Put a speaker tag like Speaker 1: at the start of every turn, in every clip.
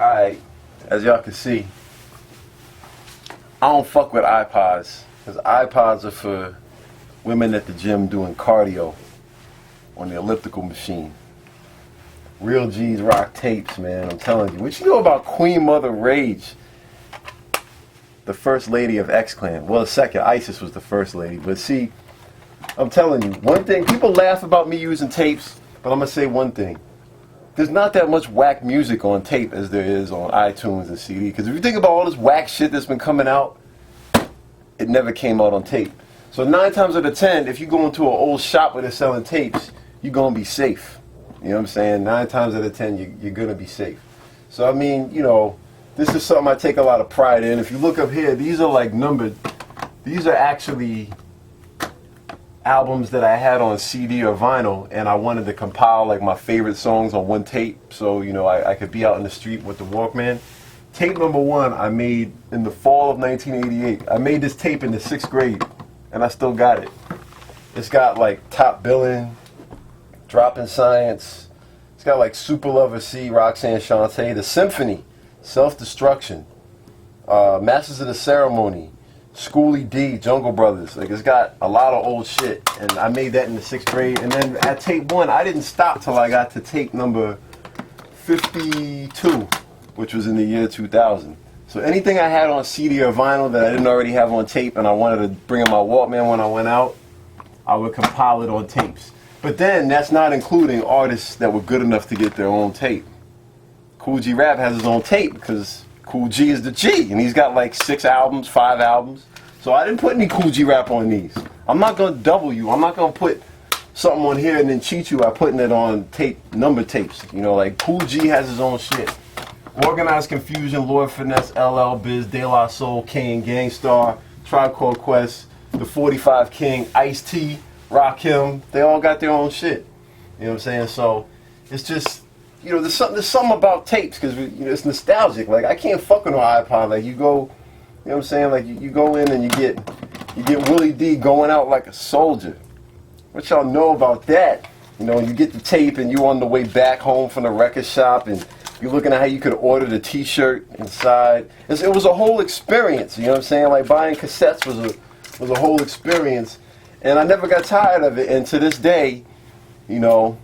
Speaker 1: Alright, as y'all can see, I don't fuck with iPods, because iPods are for women at the gym doing cardio on the elliptical machine. Real G's rock tapes, man, I'm telling you. What you know about Queen Mother Rage, the first lady of X-Clan? Well, the second, Isis was the first lady, but see, I'm telling you, one thing, people laugh about me using tapes, but I'm going to say one thing. There's not that much whack music on tape as there is on iTunes and CD. Because if you think about all this whack shit that's been coming out, it never came out on tape. So 9 times out of 10, if you go into an old shop where they're selling tapes, you're going to be safe. You know what I'm saying? 9 times out of 10, you're going to be safe. So I mean, you know, this is something I take a lot of pride in. If you look up here, these are like numbered. These are actually albums that I had on CD or vinyl, and I wanted to compile like my favorite songs on one tape, so you know I could be out in the street with the Walkman. Tape number 1 I made in the fall of 1988. I made this tape in the 6th grade, and I still got it. It's got like Top Billin', Droppin' Science. It's got like Super Lover C, Roxanne Shante, The Symphony, Self-Destruction, Masters of the Ceremony, Schoolie D, Jungle Brothers. Like, it's got a lot of old shit, and I made that in the 6th grade. And then at tape 1, I didn't stop till I got to tape number 52, which was in the year 2000. So anything I had on CD or vinyl that I didn't already have on tape and I wanted to bring in my Walkman when I went out, I would compile it on tapes. But then that's not including artists that were good enough to get their own tape. Kool G Rap has his own tape because Kool G is the G, and he's got like 6 albums, 5 albums. So I didn't put any Kool G Rap on these. I'm not going to double you. I'm not going to put something on here and then cheat you by putting it on tape, number tapes. You know, like Kool G has his own shit. Organized Confusion, Lord Finesse, LL Biz, De La Soul, Kane, Gangstar, Tribe Called Quest, The 45 King, Ice-T, Rakim. They all got their own shit. You know what I'm saying? So it's just, you know, there's something about tapes because you know, it's nostalgic. Like, I can't fuck with no iPod. Like, you go, you know what I'm saying? Like, you go in and you get Willie D going out like a soldier. What y'all know about that? You know, you get the tape and you on the way back home from the record shop and you're looking at how you could order the T-shirt inside. It was a whole experience. You know what I'm saying? Like, buying cassettes was a whole experience, and I never got tired of it. And to this day, you know,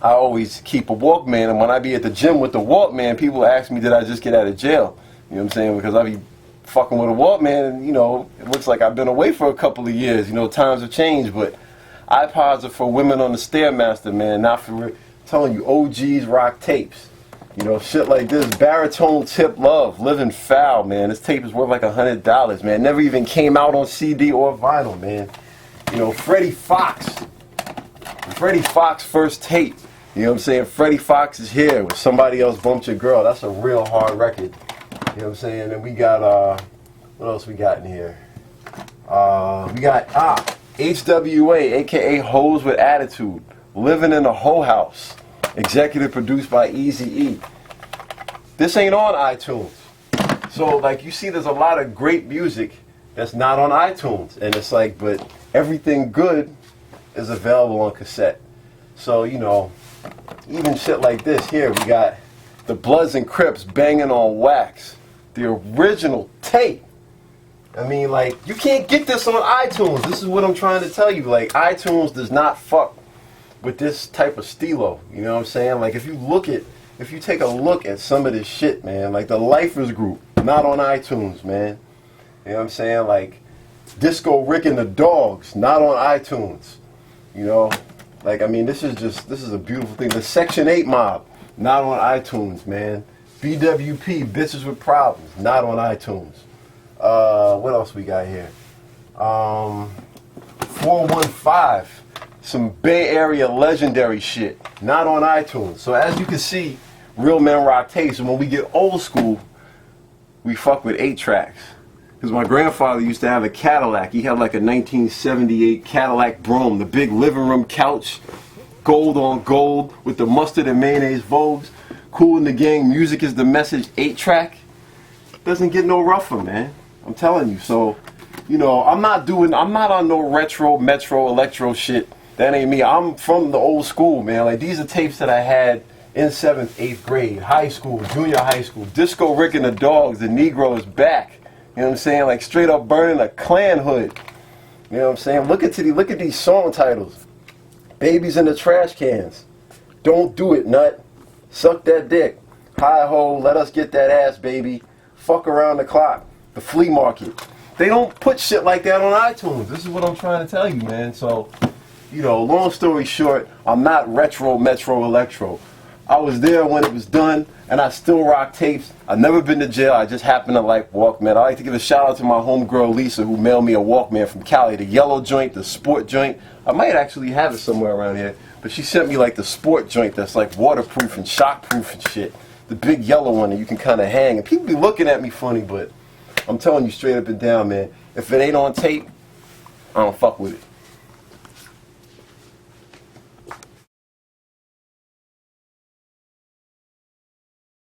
Speaker 1: I always keep a Walkman, and when I be at the gym with the Walkman, people ask me, did I just get out of jail? You know what I'm saying? Because I be fucking with a Walkman, and, you know, it looks like I've been away for a couple of years. You know, times have changed, but iPods are for women on the Stairmaster, man, not for, telling you, OGs rock tapes. You know, shit like this. Baritone Tip Love, Living Foul, man. This tape is worth like $100, man. Never even came out on CD or vinyl, man. You know, Freddie Fox first tape. You know what I'm saying? Freddie Fox is here with Somebody Else Bumped Your Girl. That's a real hard record. You know what I'm saying? And we got, what else we got in here? We got, HWA, a.k.a. Hoes with Attitude. Living in a Hoe House. Executive produced by Eazy-E. This ain't on iTunes. So, like, you see there's a lot of great music that's not on iTunes. And it's like, but everything good is available on cassette. So, you know, even shit like this here, we got the Bloods and Crips Banging on Wax. The original tape. I mean, like, you can't get this on iTunes. This is what I'm trying to tell you. Like, iTunes does not fuck with this type of stilo. You know what I'm saying? Like, if you take a look at some of this shit, man, like the Lifers Group, not on iTunes, man. You know what I'm saying? Like, Disco Rick and the Dogs, not on iTunes. You know? Like, I mean, this is a beautiful thing. The Section 8 Mob, not on iTunes, man. BWP, Bitches with Problems, not on iTunes. What else we got here? 415, some Bay Area legendary shit, not on iTunes. So as you can see, Real Men Rock tapes, and when we get old school, we fuck with 8 tracks. Because my grandfather used to have a Cadillac. He had like a 1978 Cadillac Brougham, the big living room couch, gold on gold, with the mustard and mayonnaise Vogues. Cool in the Gang, Music is the Message, 8-track. Doesn't get no rougher, man. I'm telling you. So, you know, I'm not on no retro, metro, electro shit. That ain't me. I'm from the old school, man. Like, these are tapes that I had in 7th, 8th grade, high school, junior high school, Disco Rick and the Dogs, the Negroes back. You know what I'm saying? Like straight up burning a Klan hood. You know what I'm saying? Look at these song titles. Babies in the Trash Cans. Don't Do It, Nut. Suck That Dick. Hi Ho, Let Us Get That Ass, Baby. Fuck Around the Clock. The Flea Market. They don't put shit like that on iTunes. This is what I'm trying to tell you, man. So, you know, long story short, I'm not retro, metro, electro. I was there when it was done, and I still rock tapes. I've never been to jail. I just happen to like Walkman. I like to give a shout out to my homegirl Lisa, who mailed me a Walkman from Cali, the yellow joint, the sport joint. I might actually have it somewhere around here, but she sent me like the sport joint that's like waterproof and shockproof and shit. The big yellow one that you can kind of hang. And people be looking at me funny, but I'm telling you straight up and down, man. If it ain't on tape, I don't fuck with it.